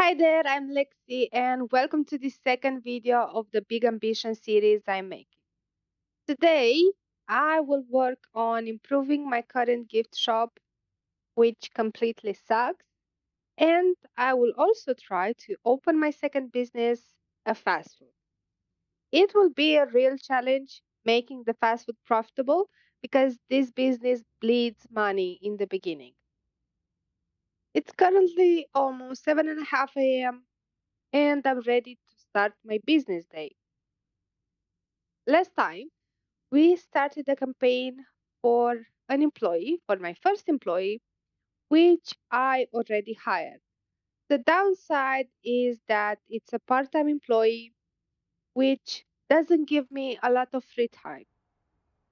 Hi there, I'm Lexi, and welcome to the second video of the Big Ambition series I'm making. Today, I will work on improving my current gift shop, which completely sucks, and I will also try to open my second business, a fast food. It will be a real challenge making the fast food profitable because this business bleeds money in the beginning. It's currently almost 7:30 a.m., and I'm ready to start my business day. Last time, we started a campaign for for my first employee, which I already hired. The downside is that it's a part time employee, which doesn't give me a lot of free time.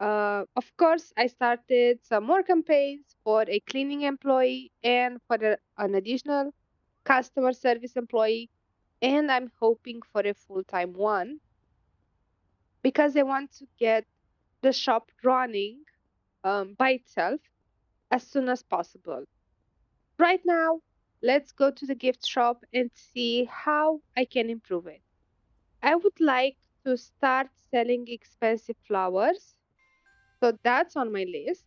Of course, I started some more campaigns for a cleaning employee and for an additional customer service employee, and I'm hoping for a full time one because I want to get the shop running by itself as soon as possible. Right now, let's go to the gift shop and see how I can improve it. I would like to start selling expensive flowers, so that's on my list.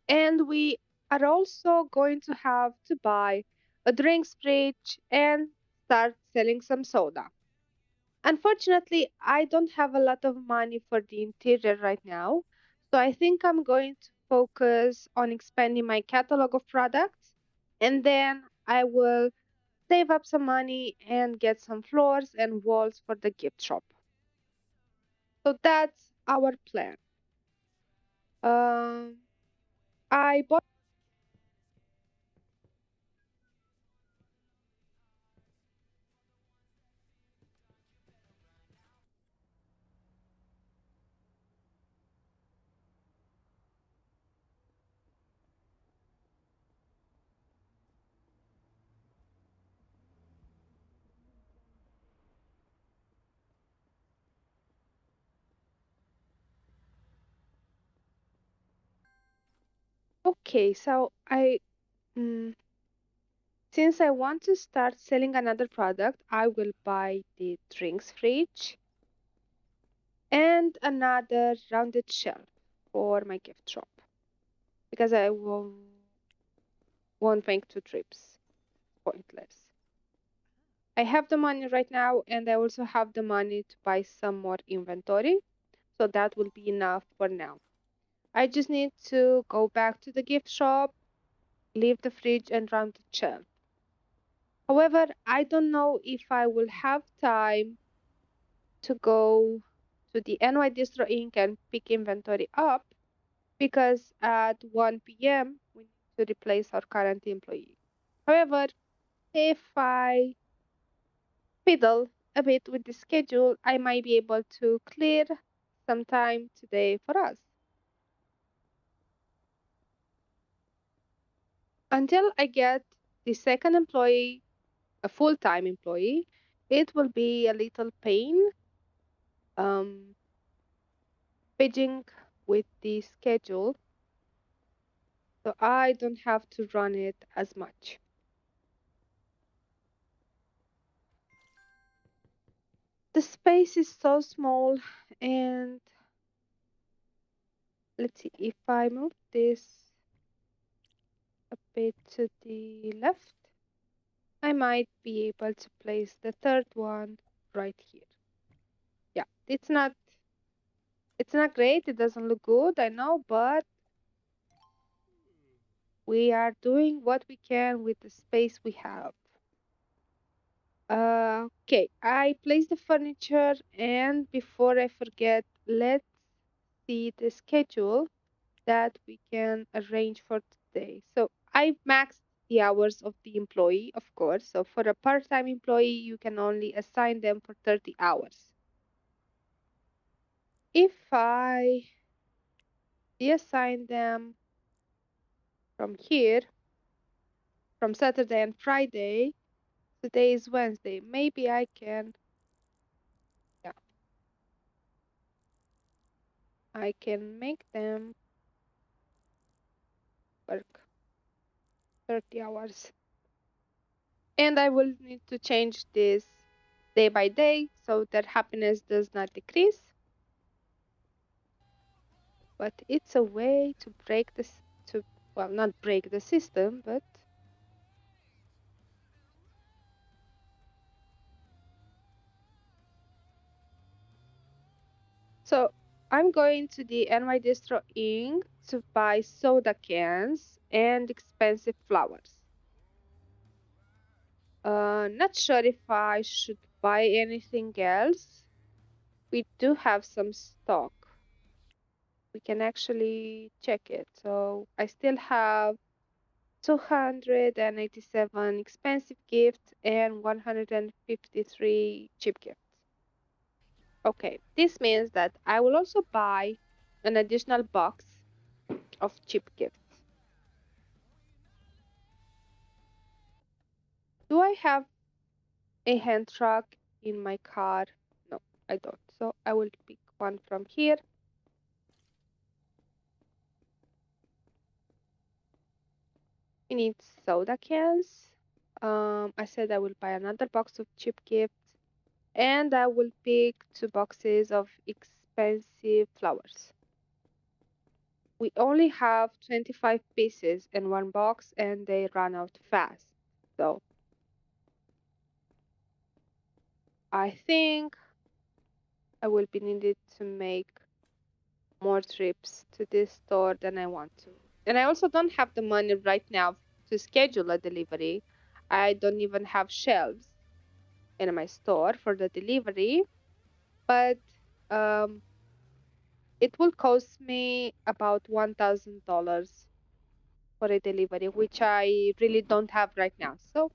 And we are also going to have to buy a drinks fridge and start selling some soda. Unfortunately, I don't have a lot of money for the interior right now, so I think I'm going to focus on expanding my catalog of products and then I will save up some money and get some floors and walls for the gift shop. So that's our plan. Um, I bought. Okay, so mm, since I want to start selling another product, I will buy the drinks fridge and another rounded shelf for my gift shop because I won't make two trips. Pointless. I have the money right now and I also have the money to buy some more inventory, so that will be enough for now. I just need to go back to the gift shop, leave the fridge and round the shelf. However, I don't know if I will have time to go to the NY Distro Inc. and pick inventory up because at 1 p.m. we need to replace our current employee. However, if I fiddle a bit with the schedule, I might be able to clear some time today for us. Until I get the second employee, a full time employee, it will be a little pain um, paging with the schedule, so I don't have to run it as much. The space is so small, and let's see if I move this a bit to the left, I might be able to place the third one right here. Yeah, it's not great, it doesn't look good, I know, but we are doing what we can with the space we have. Okay, I place the furniture, and before I forget, let's see the schedule that we can arrange for today. So I maxed the hours of the employee, of course. So for a part-time employee, you can only assign them for 30 hours. If I reassign them from here, from Saturday and Friday, today is Wednesday. Maybe I can, yeah, I can make them work 30 hours. And I will need to change this day by day so that happiness does not decrease. But it's a way to break this, to, well, not break the system, but so I'm going to the NY Distro Inc. to buy soda cans and expensive flowers. Not sure if I should buy anything else. We do have some stock. We can actually check it. So I still have 287 expensive gifts and 153 cheap gifts. Okay, this means that I will also buy an additional box of cheap gifts. Do I have a hand truck in my car? No, I don't. So I will pick one from here. We need soda cans. I said I will buy another box of cheap gifts and I will pick two boxes of expensive flowers. We only have 25 pieces in one box and they run out fast. So I think I will be needed to make more trips to this store than I want to. And I also don't have the money right now to schedule a delivery. I don't even have shelves in my store for the delivery, but um, it will cost me about $1,000 for a delivery, which I really don't have right now. So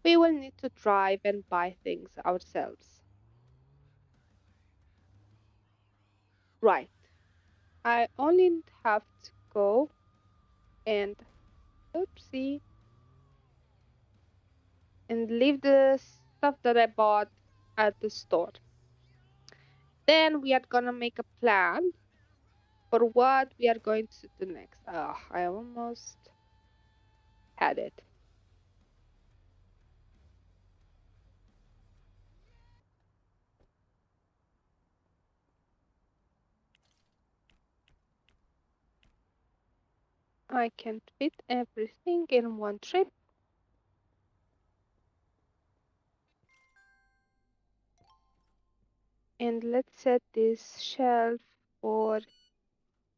we will need to drive and buy things ourselves. Right. I only have to go and oopsie and leave the stuff that I bought at the store. Then we are gonna make a plan for what we are going to do next. Oh, I almost had it. I can't fit everything in one trip. And let's set this shelf for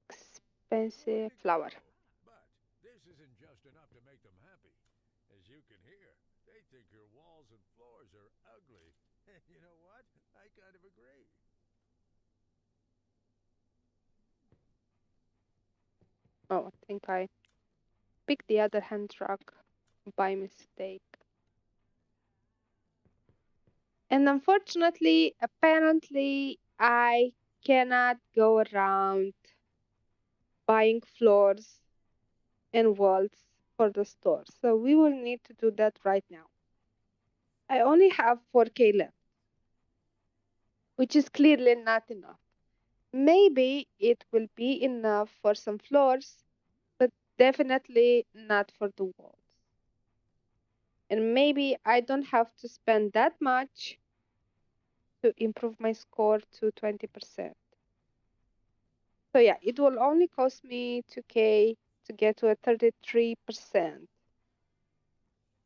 expensive flower. But this isn't just enough to make them happy. As you can hear, they think your walls and floors are ugly. And you know what? I kind of agree. Oh, I think I picked the other hand truck by mistake. And unfortunately, apparently, I cannot go around buying floors and walls for the store. So we will need to do that right now. I only have 4K left, which is clearly not enough. Maybe it will be enough for some floors, but definitely not for the walls. And maybe I don't have to spend that much to improve my score to 20%. So yeah, it will only cost me 2K to get to a 33%.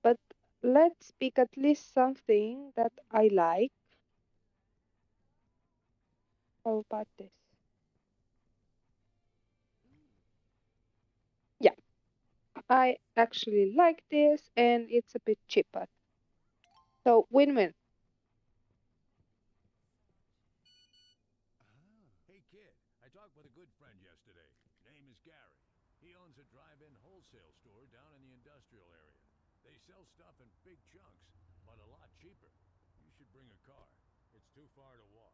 But let's pick at least something that I like. How about this? Yeah, I actually like this and it's a bit cheaper. So win-win. Ah. Hey, kid, I talked with a good friend yesterday. Name is Gary. He owns a drive-in wholesale store down in the industrial area. They sell stuff in big chunks, but a lot cheaper. You should bring a car. It's too far to walk.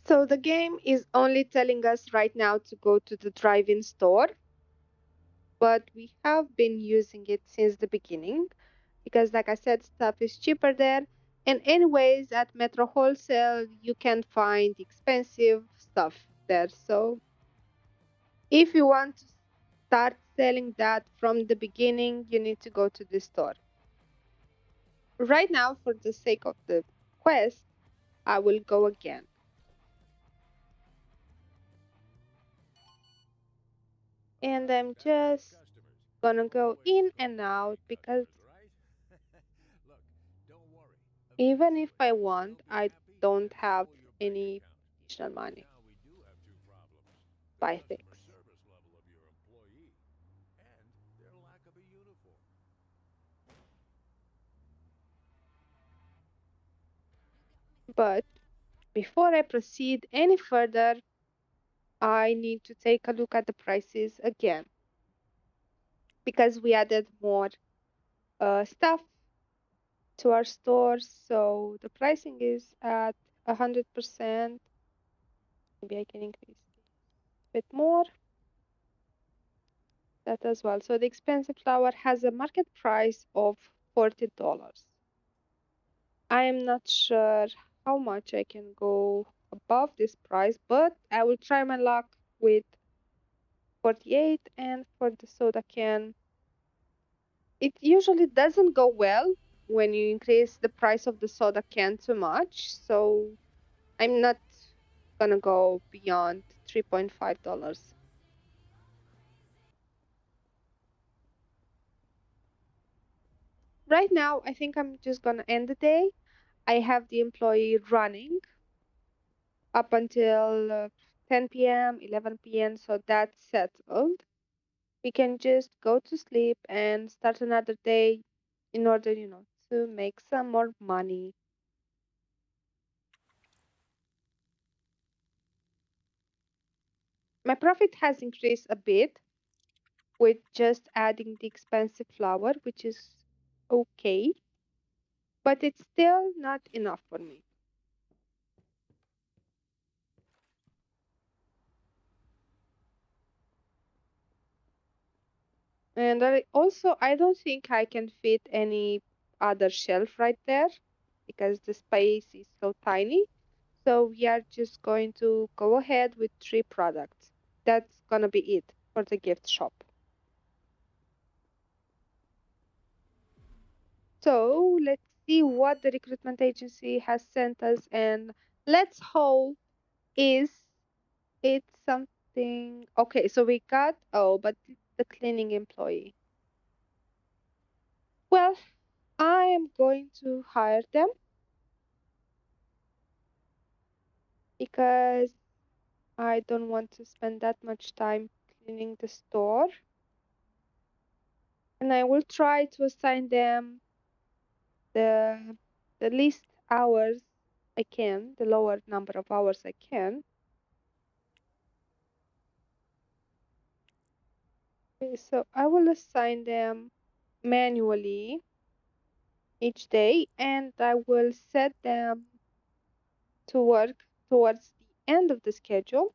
So the game is only telling us right now to go to the drive-in store, but we have been using it since the beginning because, like I said, stuff is cheaper there. And, anyways, at Metro Wholesale, you can find expensive stuff there. So, if you want to start selling that from the beginning, you need to go to the store. Right now, for the sake of the quest, I will go again. And I'm Gotta love just customers. gonna go Always in the and out repeat because customers, right? Look, don't worry. even if Eventually, I want, they'll be I happy don't and so have will your bank any account. additional Right money now, we do have two problems: the to buy customer things. service level of your employee and their lack of a uniform. But before I proceed any further, I need to take a look at the prices again because we added more stuff to our store. So the pricing is at 100%. Maybe I can increase a bit more, that as well. So the expensive flower has a market price of $40. I am not sure how much I can go above this price, but I will try my luck with 48. And for the soda can, it usually doesn't go well when you increase the price of the soda can too much. So I'm not gonna go beyond $3.5. Right now, I think I'm just gonna end the day. I have the employee running up until 10 p.m., 11 p.m., so that's settled. We can just go to sleep and start another day in order, to make some more money. My profit has increased a bit with just adding the expensive flour, which is okay, but it's still not enough for me. And I don't think I can fit any other shelf right there because the space is so tiny. So we are just going to go ahead with three products. That's gonna be it for the gift shop. So let's see what the recruitment agency has sent us, and let's hope is it something. Okay, so we got, oh, but it's the cleaning employee. Well, I am going to hire them because I don't want to spend that much time cleaning the store, and I will try to assign them the the least hours I can, the lower number of hours I can. Okay, so I will assign them manually each day, and I will set them to work towards the end of the schedule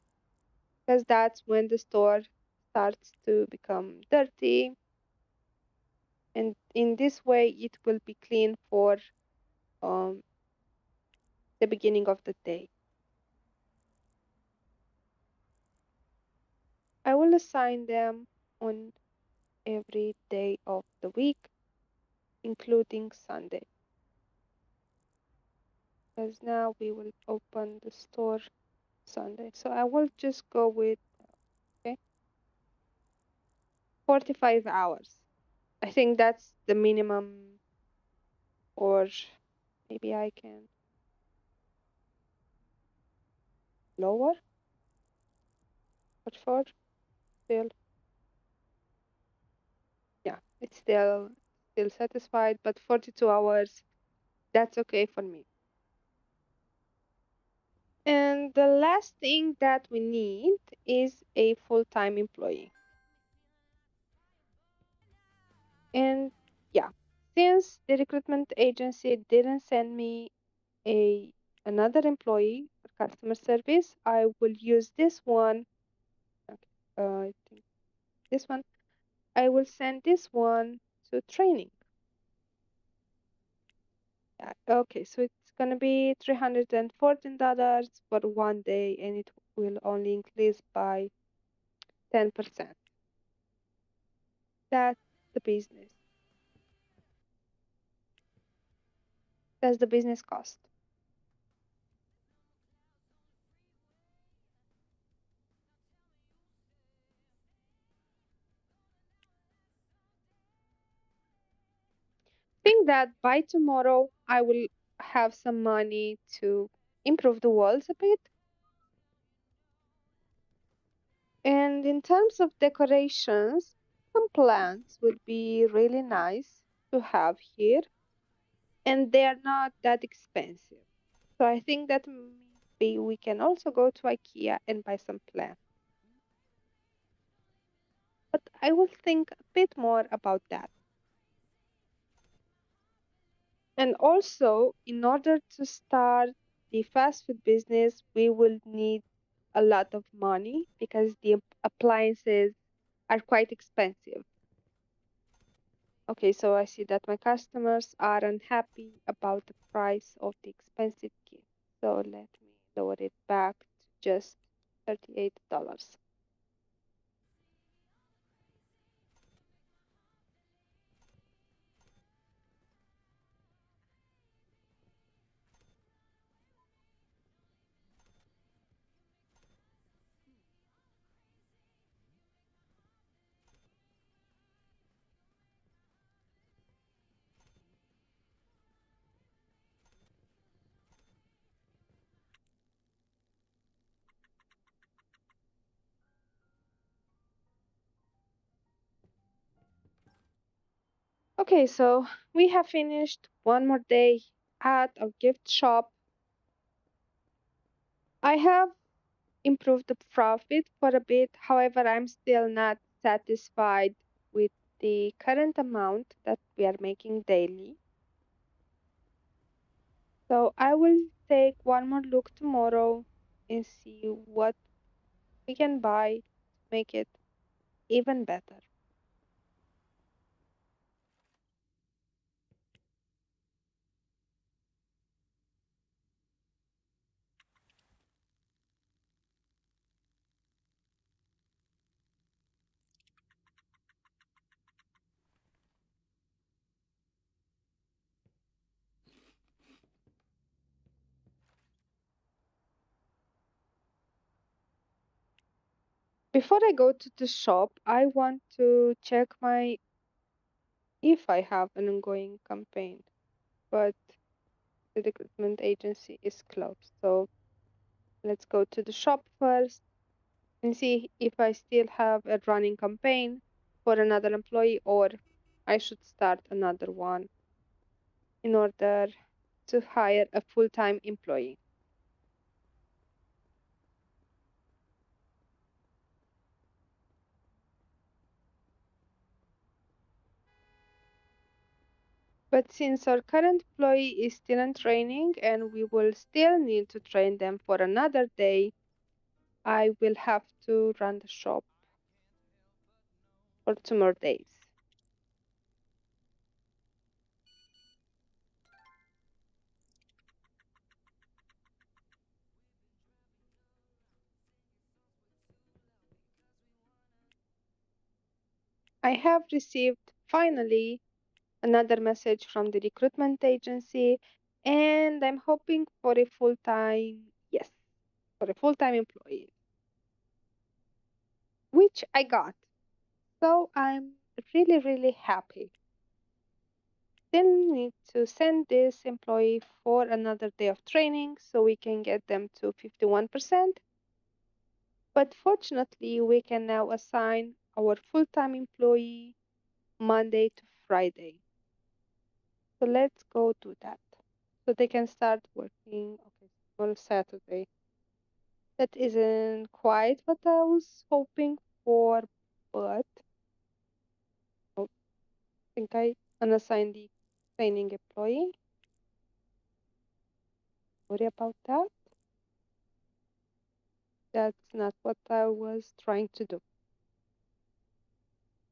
because that's when the store starts to become dirty, and in this way it will be clean for um, the beginning of the day. I will assign them on every day of the week, including Sunday, because now we will open the store Sunday. So I will just go with, okay, 45 hours. I think that's the minimum, or maybe I can lower, but for still, yeah, it's still satisfied, but 42 hours, that's okay for me. And the last thing that we need is a full-time employee. And yeah, since the recruitment agency didn't send me a another employee for customer service, I will use this one. Okay, I think this one. I will send this one to training. Yeah, okay, so it's gonna be $314 for one day, and it will only increase by 10%. That's the business. That's the business cost. Think that by tomorrow I will have some money to improve the walls a bit. And in terms of decorations, some plants would be really nice to have here, and they are not that expensive. So I think that maybe we can also go to IKEA and buy some plants. But I will think a bit more about that. And also, in order to start the fast food business, we will need a lot of money because the appliances are quite expensive. Okay, so I see that my customers are unhappy about the price of the expensive gift. So let me lower it back to just $38. Okay, so we have finished one more day at our gift shop. I have improved the profit for a bit. However, I'm still not satisfied with the current amount that we are making daily. So I will take one more look tomorrow and see what we can buy to make it even better. Before I go to the shop, I want to check my if I have an ongoing campaign, but the recruitment agency is closed. So let's go to the shop first and see if I still have a running campaign for another employee or I should start another one in order to hire a full-time employee. But since our current employee is still in training and we will still need to train them for another day, I will have to run the shop for 2 more days. I have received finally another message from the recruitment agency and I'm hoping for a full-time, yes, for a full-time employee, which I got. So I'm really, really happy. Still need to send this employee for another day of training so we can get them to 51%. But fortunately, we can now assign our full-time employee Monday to Friday. So let's go do that. So they can start working on Saturday. That isn't quite what I was hoping for, but I think I unassigned the training employee. Worry about that. That's not what I was trying to do.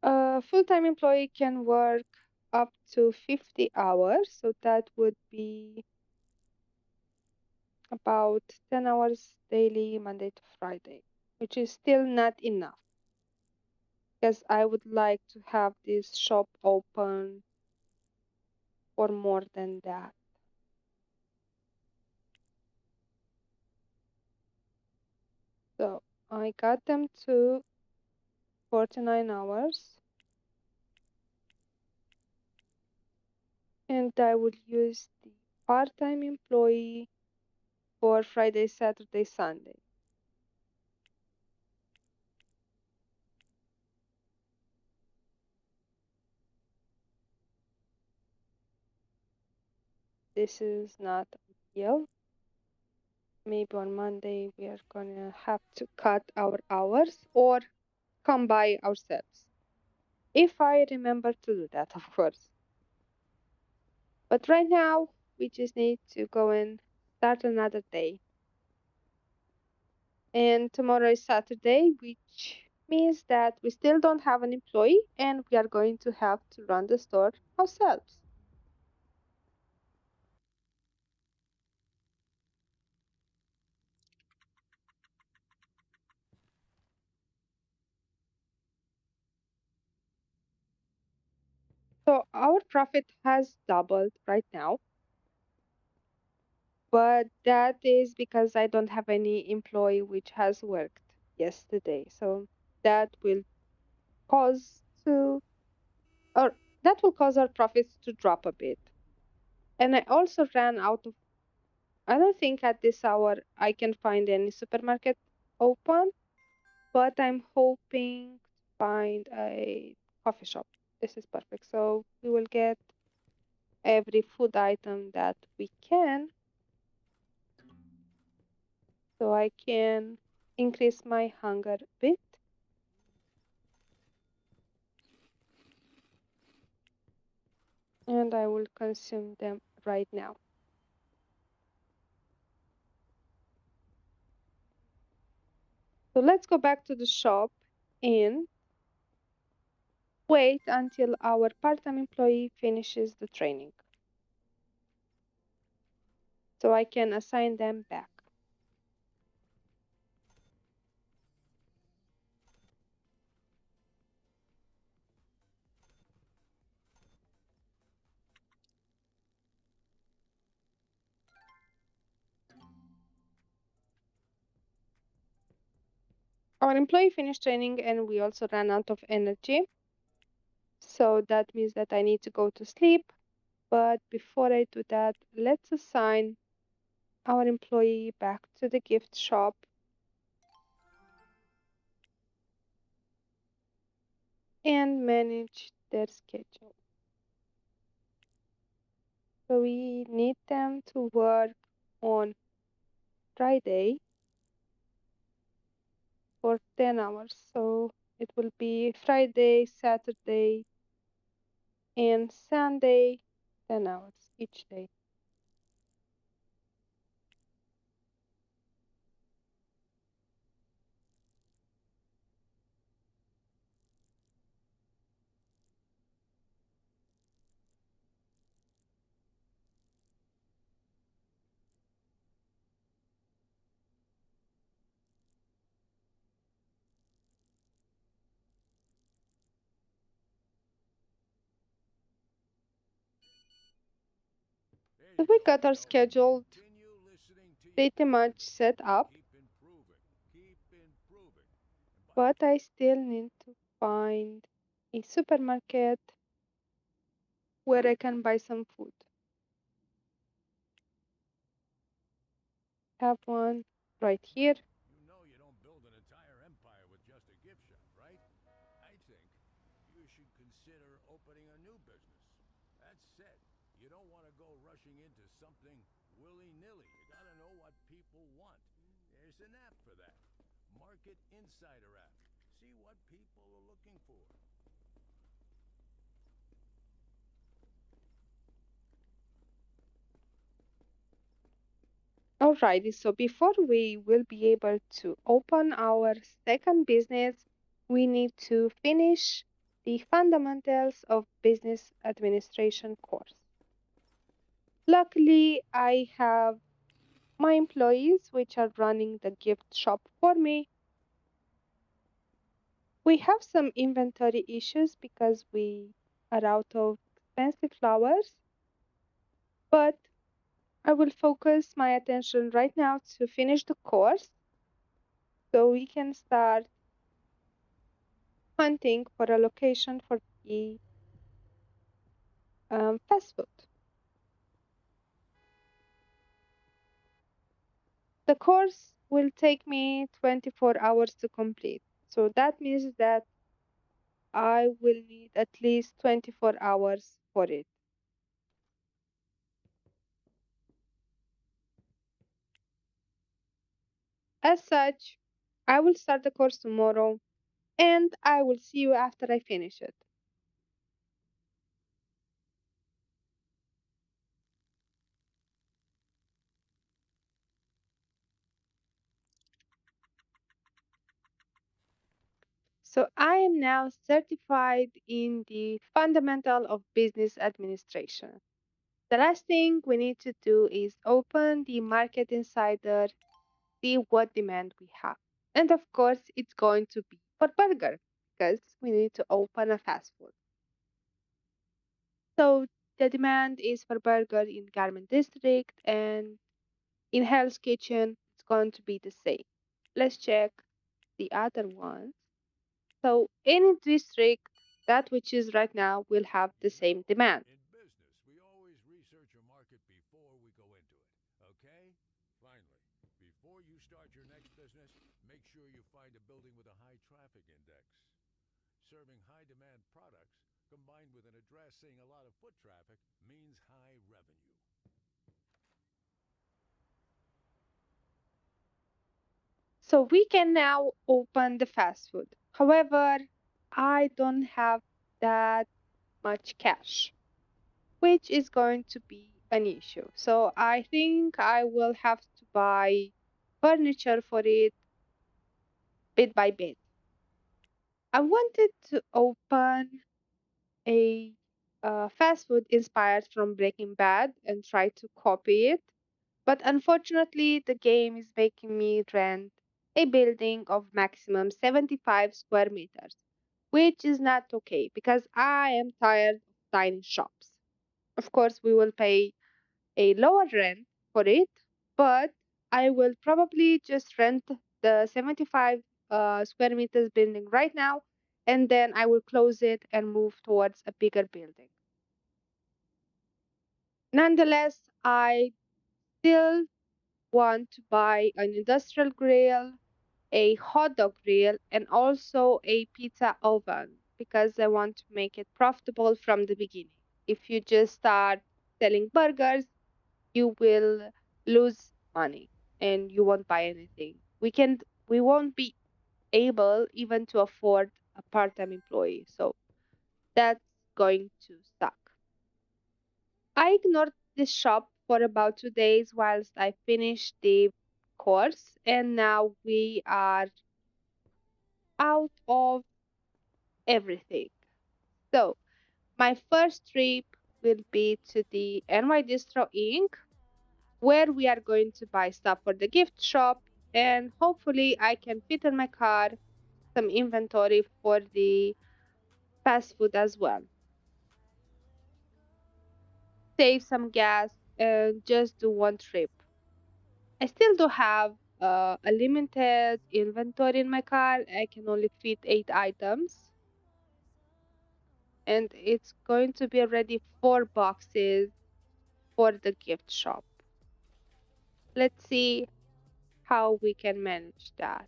A full-time employee can work up to 50 hours, so that would be about 10 hours daily, Monday to Friday, which is still not enough because I would like to have this shop open for more than that. I got them to 49 hours, and I will use the part-time employee for Friday, Saturday, Sunday. This is not ideal. Maybe on Monday we are gonna have to cut our hours or come by ourselves. If I remember to do that, of course. But right now, we just need to go and start another day. And tomorrow is Saturday, which means that we still don't have an employee and we are going to have to run the store ourselves. So our profit has doubled right now, but that is because I don't have any employee which has worked yesterday. So that will cause to or that will cause our profits to drop a bit. And I also ran out of I don't think at this hour I can find any supermarket open, but I'm hoping to find a coffee shop. This is perfect. So we will get every food item that we can so I can increase my hunger a bit and I will consume them right now. So let's go back to the shop and wait until our part-time employee finishes the training so I can assign them back. Our employee finished training and we also ran out of energy. So that means that I need to go to sleep. But before I do that, let's assign our employee back to the gift shop and manage their schedule. So we need them to work on Friday for 10 hours. So it will be Friday, Saturday, and Sunday, 10 hours each day. There So you we go, got our kiddo. schedule Continue listening to your pretty gut. much set up, Keep improving. Keep improving. And by the but I still need to find a supermarket where I can buy some food. Have one right here. You know you don't build an entire empire with just a gift shop, right? I think you should consider opening a new business. That said, you don't want to go rushing into something willy-nilly. You got to know what people want. There's an app for that. Market Insider app. See what people are looking for. Alrighty, so before we will be able to open our second business, we need to finish the fundamentals of business administration course. Luckily, I have my employees which are running the gift shop for me. We have some inventory issues because we are out of expensive flowers, but I will focus my attention right now to finish the course So we can start hunting for a location for the fast food. The course will take me 24 hours to complete. So that means that I will need at least 24 hours for it. As such, I will start the course tomorrow and I will see you after I finish it. So I am now certified in the fundamental of business administration. The last thing we need to do is open the Market Insider, see what demand we have. And of course, it's going to be for burger because we need to open a fast food. So the demand is for burger in Garment District and in Hell's Kitchen, it's going to be the same. Let's check the other ones. So any district that we choose right now will have the same demand. In business, we always research a market before we go into it. Okay? Finally, before you start your next business, make sure you find a building with a high traffic index. Serving high demand products combined with an address seeing a lot of foot traffic means high revenue. So we can now open the fast food. However, I don't have that much cash, which is going to be an issue. So I think I will have to buy furniture for it bit by bit. I wanted to open a fast food inspired from Breaking Bad and try to copy it. But unfortunately, the game is making me rent a building of maximum 75 square meters, which is not okay because I am tired of tiny shops. Of course, we will pay a lower rent for it, but I will probably just rent the 75 square meters building right now, and then I will close it and move towards a bigger building. Nonetheless, I still want to buy an industrial grill, a hot dog grill, and also a pizza oven because I want to make it profitable from the beginning. If you just start selling burgers, you will lose money and you won't buy anything. We won't be able even to afford a part-time employee. So that's going to suck. I ignored this shop for about 2 days whilst I finished the course, and now we are out of everything. So my first trip will be to the NY Distro Inc., where we are going to buy stuff for the gift shop, and hopefully I can fit in my car some inventory for the fast food as well. Save some gas and just do one trip. I still do have a limited inventory in my car. I can only fit 8 items, and it's going to be already 4 boxes for the gift shop. Let's see how we can manage that.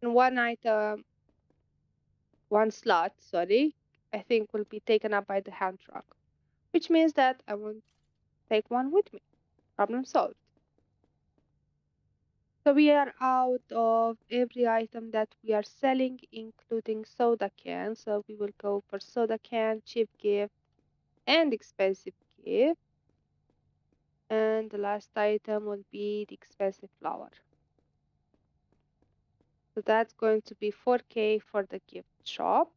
And one item, one slot, sorry, I think will be taken up by the hand truck, which means that I won't take one with me. Problem solved. So we are out of every item that we are selling, including soda can. So we will go for soda can, cheap gift, and expensive gift. And the last item will be the expensive flower. So that's going to be 4K for the gift shop.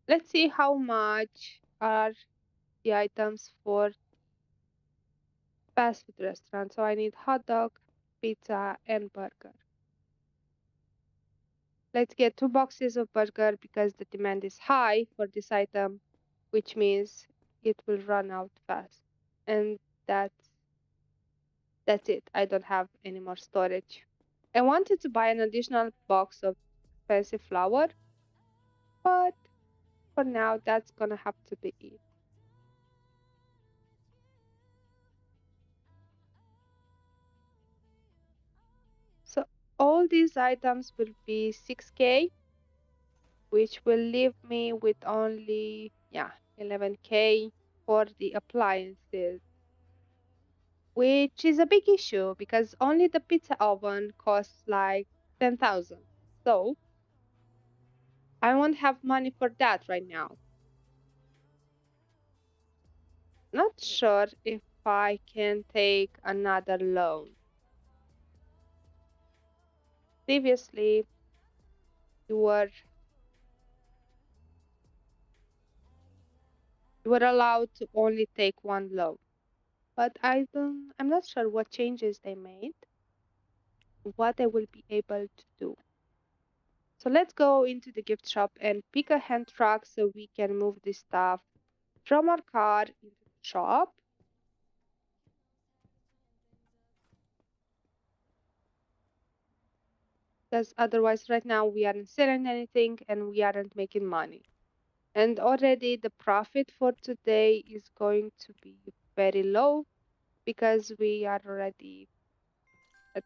Let's see how much are the items for fast food restaurant. So I need hot dog, pizza, and burger. Let's get 2 boxes of burger because the demand is high for this item, which means it will run out fast. And that's That's it. I don't have any more storage. I wanted to buy an additional box of expensive flour, but for now, that's gonna have to be it. So all these items will be 6K, which will leave me with only, yeah, 11K for the appliances, which is a big issue because only the pizza oven costs like 10,000. So I won't have money for that right now. Not sure if I can take another loan. Previously, you were you were allowed to only take one loan, but I'm not sure what changes they made, what I will be able to do. So let's go into the gift shop and pick a hand truck so we can move this stuff from our car into the shop. Because otherwise, right now, we aren't selling anything and we aren't making money. And already the profit for today is going to be very low because we are already at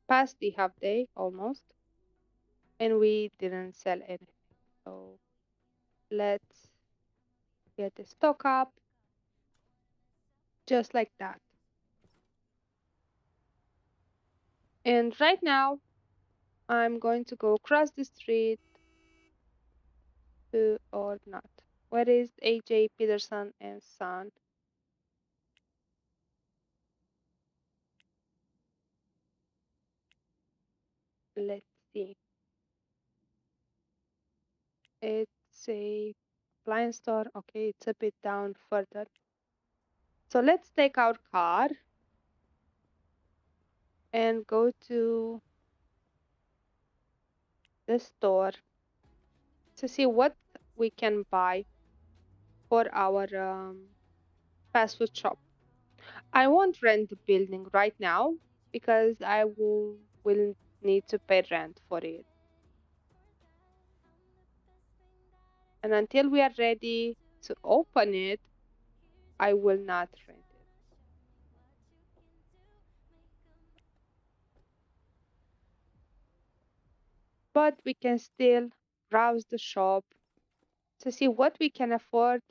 past the half day almost and we didn't sell anything. So let's get the stock up just like that. And right now, I'm going to go across the street to or not. Where is AJ Peterson and Son? Let's see. It's a appliance store. Okay, it's a bit down further. So let's take our car and go to the store to see what we can buy for our fast food shop. I won't rent the building right now because will need to pay rent for it. And until we are ready to open it, I will not rent it. But we can still browse the shop to see what we can afford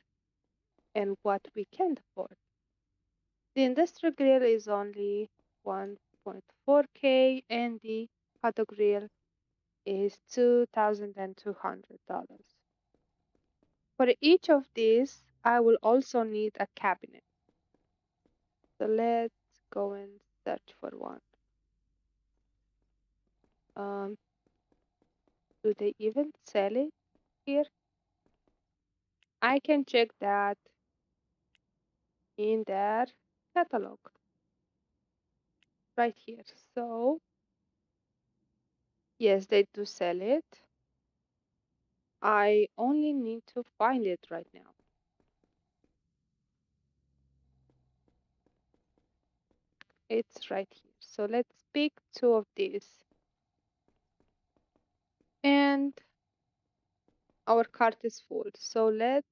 and what we can't afford. The industrial grill is only 1.4K and the hot dog grill is $2,200. For each of these, I will also need a cabinet. So let's go and search for one. Um, do they even sell it here? I can check that in their catalog right here. So, yes, they do sell it. I only need to find it right now. It's right here. So let's pick two of these. And our cart is full. So let's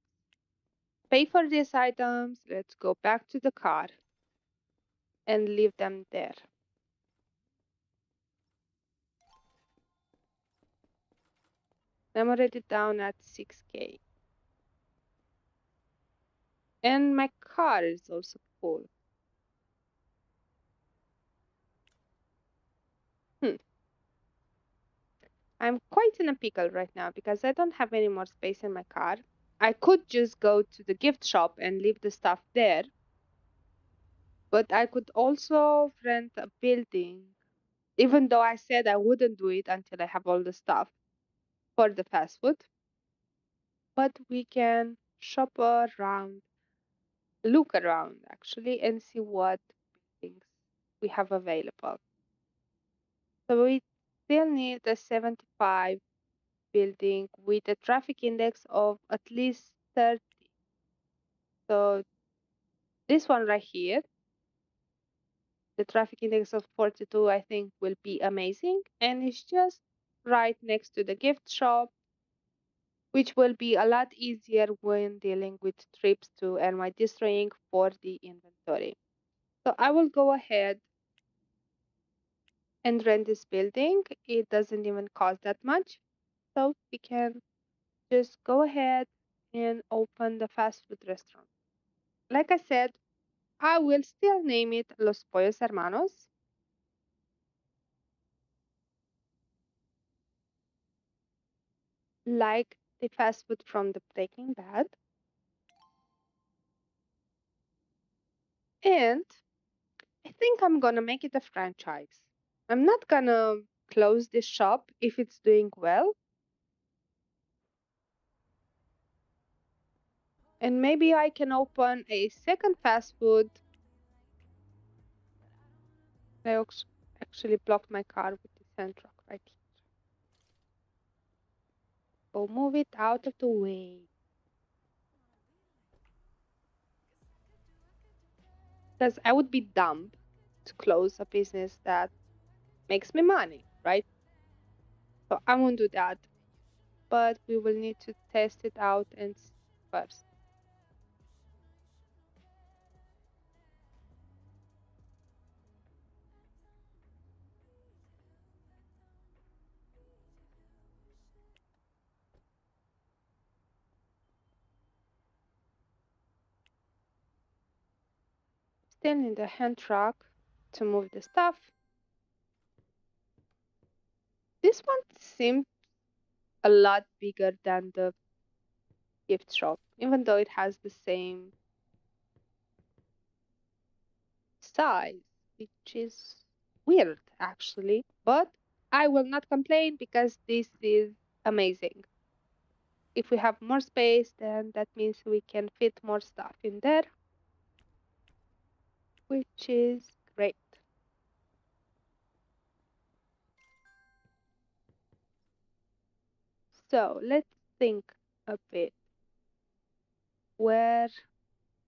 pay for these items. Let's go back to the car and leave them there. I'm already down at 6K. And my car is also full. Hmm. I'm quite in a pickle right now because I don't have any more space in my car. I could just go to the gift shop and leave the stuff there, but I could also rent a building, even though I said I wouldn't do it until I have all the stuff for the fast food. But we can shop around, look around actually, and see what things we have available. So we still need a 75 building with a traffic index of at least 30. So this one right here, The traffic index of 42, I think, will be amazing. And it's just right next to the gift shop, which will be a lot easier when dealing with trips to and my destroying for the inventory. So I will go ahead and rent this building. It doesn't even cost that much. So we can just go ahead and open the fast food restaurant. Like I said, I will still name it Los Pollos Hermanos, like the fast food from the Breaking Bad. And I think I'm gonna make it a franchise. I'm not gonna close this shop if it's doing well. And maybe I can open a second fast food. I actually blocked my car with the sand truck right here. Go move it out of the way. Because I would be dumb to close a business that makes me money, right? So I won't do that. But we will need to test it out and see first. Still in the hand truck to move the stuff. This one seems a lot bigger than the gift shop, even though it has the same size, which is weird actually. But I will not complain because this is amazing. If we have more space, then that means we can fit more stuff in there, which is great. So let's think a bit. Where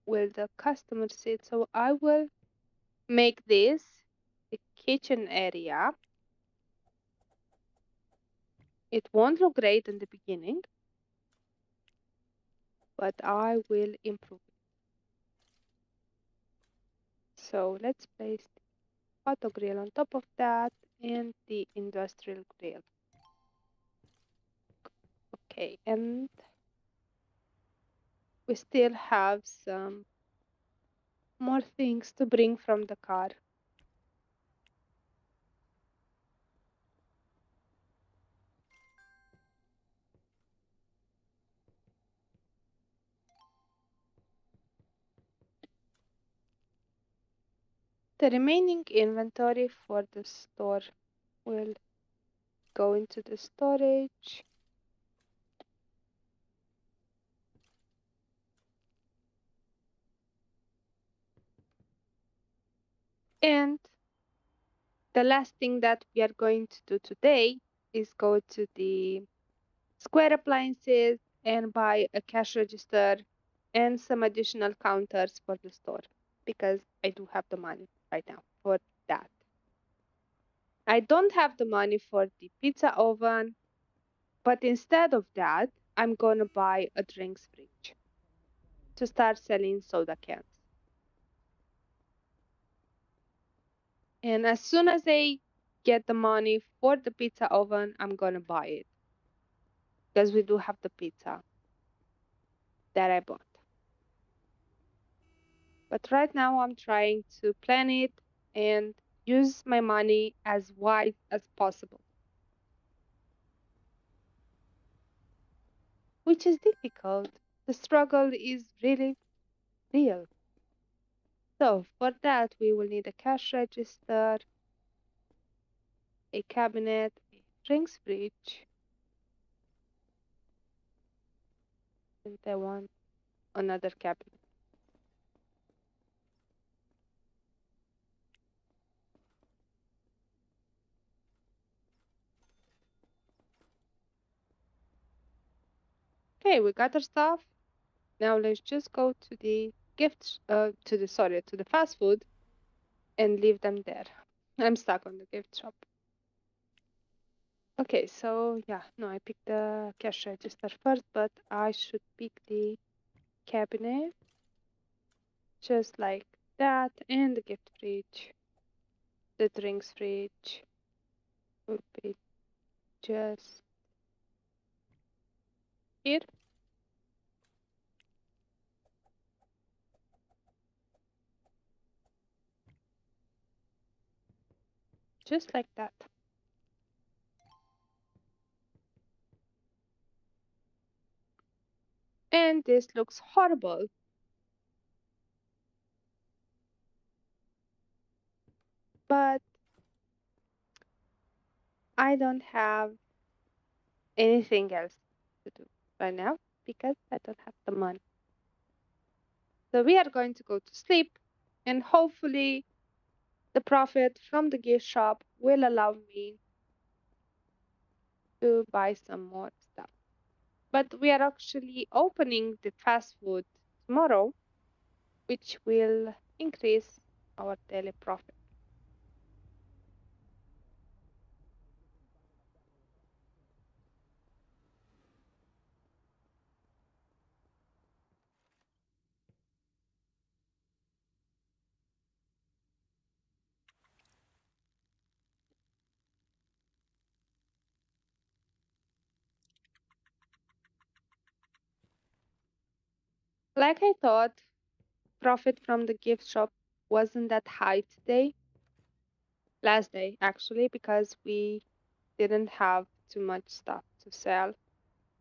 will the customer sit? So I will make this the kitchen area. It won't look great in the beginning, but I will improve it. So let's place the auto grill on top of that and the industrial grill. Okay, and we still have some more things to bring from the car. The remaining inventory for the store will go into the storage. And the last thing that we are going to do today is go to the Square Appliances and buy a cash register and some additional counters for the store because I do have the money right now for that. I don't have the money for the pizza oven, but instead of that, I'm gonna buy a drinks fridge to start selling soda cans. And as soon as I get the money for the pizza oven, I'm gonna buy it because we do have the pizza that I bought. But right now, I'm trying to plan it and use my money as wise as possible, which is difficult. The struggle is really real. So, for that, we will need a cash register, a cabinet, a drinks fridge, and I want another cabinet. Okay, we got our stuff. Now let's just go to the to the fast food and leave them there. I'm stuck on the gift shop. Okay, so yeah, no, I picked the cash register first, but I should pick the cabinet just like that, and the gift fridge. The drinks fridge will be just here, just like that. And this looks horrible, but I don't have anything else to do right now because I don't have the money. So we are going to go to sleep, and hopefully the profit from the gift shop will allow me to buy some more stuff. But we are actually opening the fast food tomorrow, which will increase our daily profit. Like I thought, profit from the gift shop wasn't that high today, last day actually, because we didn't have too much stuff to sell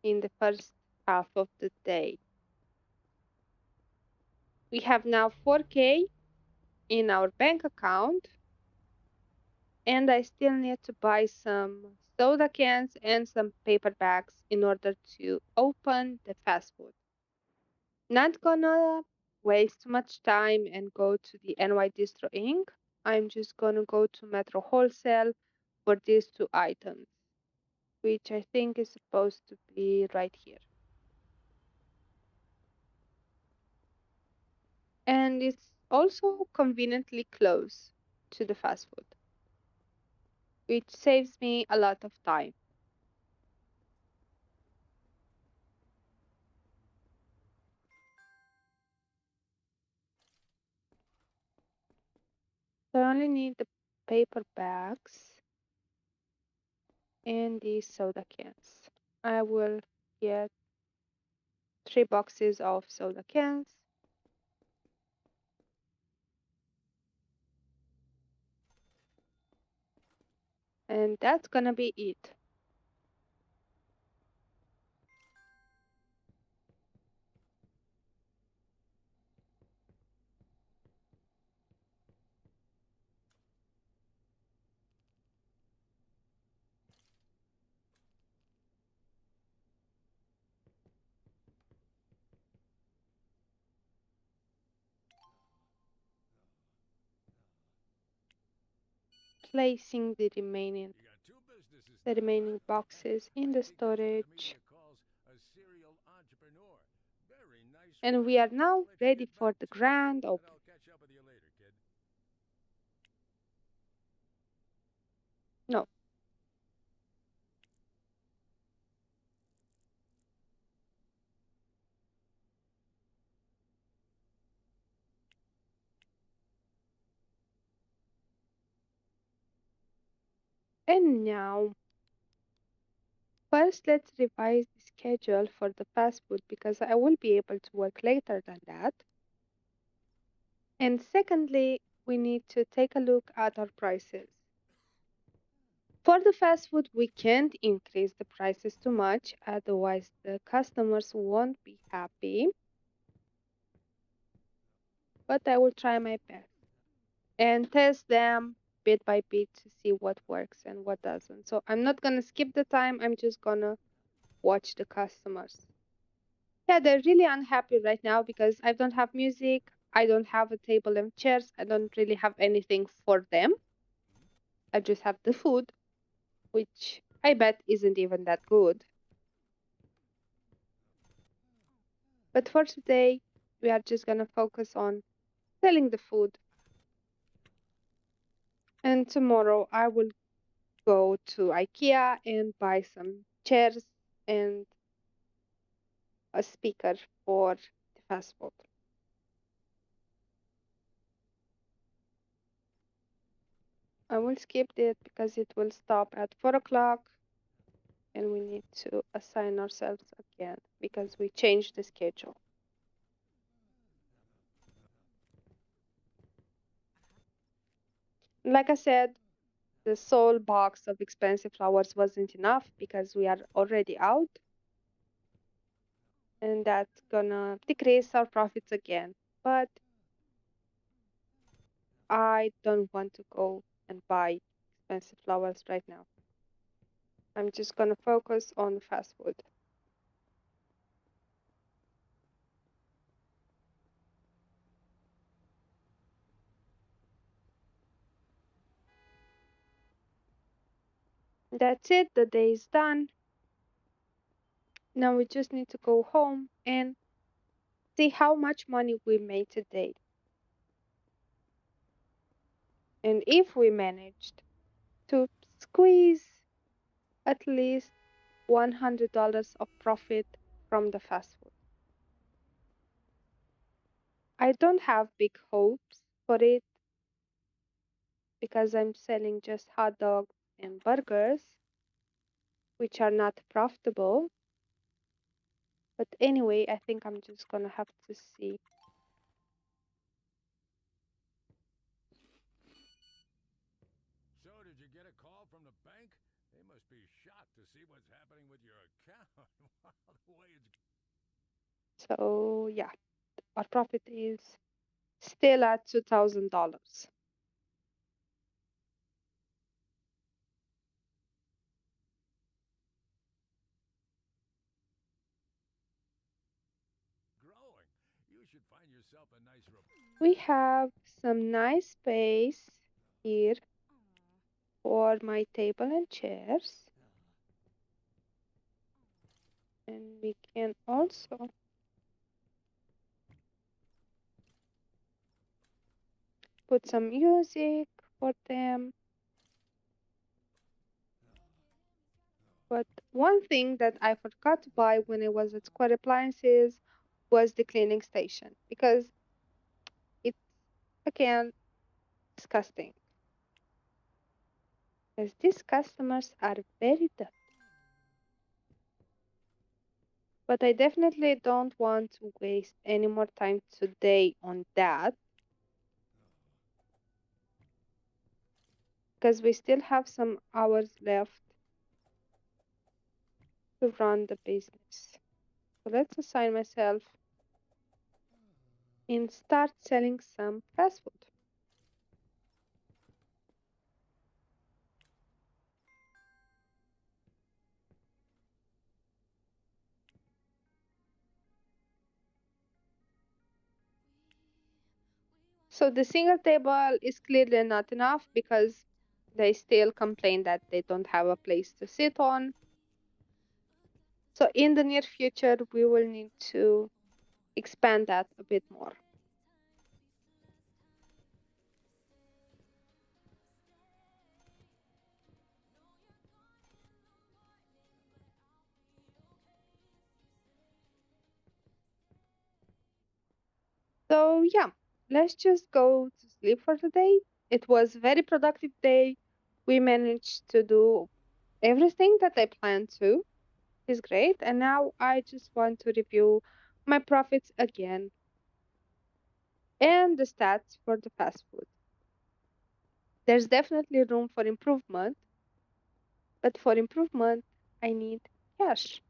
in the first half of the day. We have now 4K in our bank account, and I still need to buy some soda cans and some paper bags in order to open the fast food. Not gonna waste too much time and go to the NY Distro Inc. I'm just gonna go to Metro Wholesale for these two items, which I think is supposed to be right here. And it's also conveniently close to the fast food, which saves me a lot of time. So I only need the paper bags and the soda cans. I will get 3 boxes of soda cans, and that's gonna be it. Placing You got two businesses the now, remaining huh? boxes in the That's because what the storage. media calls a serial entrepreneur. Very nice And we work. are now I'll let you ready get for back the to it, grand and opening. I'll catch up with you later, kid. No, and now, first let's revise the schedule for the fast food because I will be able to work later than that. And secondly, we need to take a look at our prices. For the fast food, we can't increase the prices too much, otherwise, the customers won't be happy. But I will try my best and test them bit by bit to see what works and what doesn't. So I'm not gonna skip the time, I'm just gonna watch the customers. Yeah, they're really unhappy right now because I don't have music, I don't have a table and chairs, I don't really have anything for them. I just have the food, which I bet isn't even that good. But for today, we are just gonna focus on selling the food And tomorrow I will go to IKEA and buy some chairs and a speaker for the fast food. I will skip it because it will stop at 4 o'clock and we need to assign ourselves again because we changed the schedule. Like I said, the sole box of expensive flowers wasn't enough because we are already out, and that's gonna decrease our profits again. But I don't want to go and buy expensive flowers right now. I'm just gonna focus on fast food. That's it, the day is done. Now we just need to go home and see how much money we made today. And if we managed to squeeze at least $100 of profit from the fast food. I don't have big hopes for it because I'm selling just hot dogs and burgers, which are not profitable. But anyway, I think I'm just gonna have to see. So, did you get a call from the bank? They must be shocked to see what's happening with your account. Wow, the way it's So, yeah, our profit is still at $2,000. growing. You should find yourself a nice We have some nice space here for my table and chairs, and we can also put some music for them. But one thing that I forgot to buy when I was at Square Appliances was the cleaning station because it's again disgusting. Because these customers are very dirty. But I definitely don't want to waste any more time today on that because we still have some hours left to run the business. So let's assign myself and start selling some fast food. So the single table is clearly not enough because they still complain that they don't have a place to sit on. So in the near future, we will need to expand that a bit more. So yeah, let's just go to sleep for today. It was a very productive day. We managed to do everything that I planned to. It's great. And now I just want to review my profits again and the stats for the fast food. There's definitely room for improvement, but for improvement, I need cash.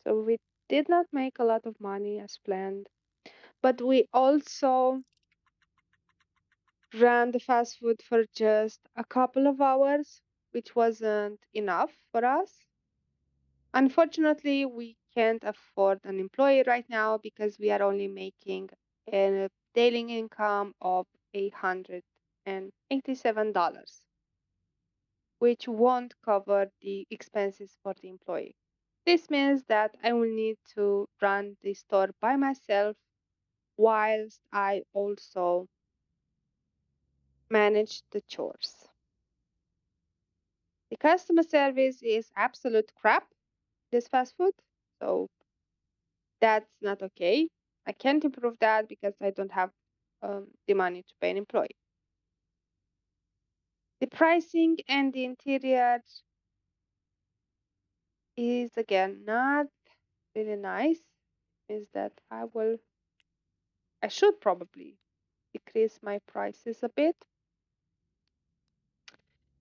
So we did not make a lot of money as planned, but we also ran the fast food for just a couple of hours, which wasn't enough for us. Unfortunately, we can't afford an employee right now because we are only making a daily income of $1,887, which won't cover the expenses for the employee. This means that I will need to run the store by myself whilst I also manage the chores. The customer service is absolute crap, this fast food, so that's not okay. I can't improve that because I don't have the money to pay an employee. The pricing and the interior is again not really nice. Is that I should probably decrease my prices a bit.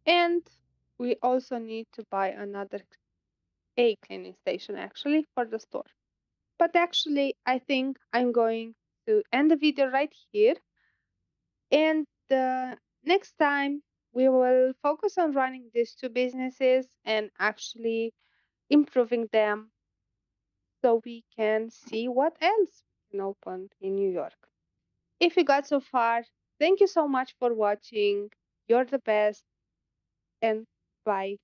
And we also need to buy another a cleaning station actually for the store. But actually, I think I'm going to end the video right here. And next time, we will focus on running these two businesses and actually improving them so we can see what else we can open in New York. If you got so far, thank you so much for watching. You're the best, and bye.